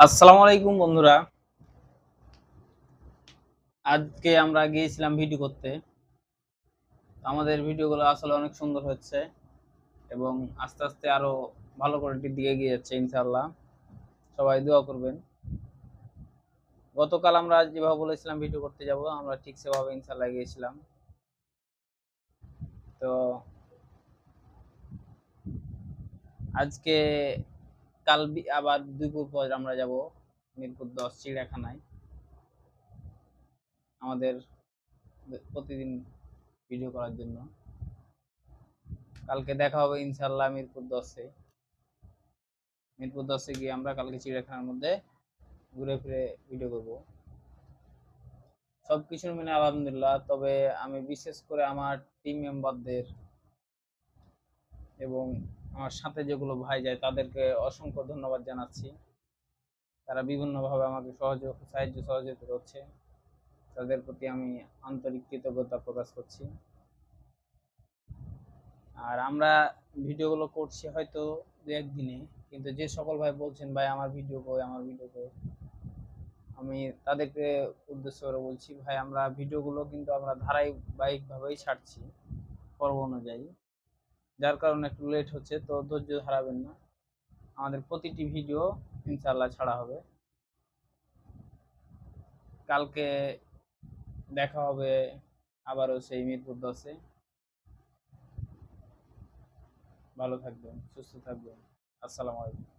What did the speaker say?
আসসালামু আলাইকুম বন্ধুরা। আজকে আমরা গিয়েছিলাম ভিডিও করতে। আমাদের ভিডিওগুলো আসলে অনেক সুন্দর হচ্ছে এবং আস্তে আস্তে আরো ভালো কোয়ালিটির দিকে এগিয়ে যাচ্ছে ইনশাআল্লাহ। সবাই দোয়া করবেন। গতকাল আমরা যেভাবে বলেছিলাম ভিডিও করতে যাব, আমরা ঠিক সেভাবে ইনশাআল্লাহ গিয়েছিলাম। তো আজকে আবার দুপুর পর আমরা যাব মিরপুর 10 চিড়িয়াখানায় আমাদের প্রতিদিন ভিডিও করার জন্য। কালকে দেখা হবে ইনশাআল্লাহ মিরপুর 10-এ গিয়ে আমরা কালকে চিড়িয়াখানার মধ্যে ঘুরে ফিরে ভিডিও করব। সবকিছু মিলে আলহামদুলিল্লাহ। তবে আমি বিশেষ করে আমার টিম মেম্বারদের এবং আমার সাথে যেগুলো ভাই যায় তাদেরকে অসংখ্য ধন্যবাদ জানাচ্ছি। তারা বিভিন্নভাবে আমাকে সাহায্য সহযোগিতা করছে। তাদের প্রতি আমি আন্তরিক কৃতজ্ঞতা প্রকাশ করছি। আর আমরা ভিডিওগুলো করছি হয়তো দু একদিনে, কিন্তু যে সকল ভাই বলছেন ভাই আমার ভিডিও কই, আমার ভিডিও কই, আমি তাদেরকে উদ্দেশ্য করে বলছি ভাই আমরা ভিডিওগুলো কিন্তু আমরা ধারাবাহিকভাবেই ছাড়ছি পর্ব অনুযায়ী। যার কারণে একটু লেট হচ্ছে, তো ধৈর্য হারাবেন না। আমাদের প্রতিটি ভিডিও ইনশাআল্লাহ ছাড়া হবে। কালকে দেখা হবে আবারও সেই মিরপুর 10-এ। ভালো থাকবেন, সুস্থ থাকবেন। আসসালামু আলাইকুম।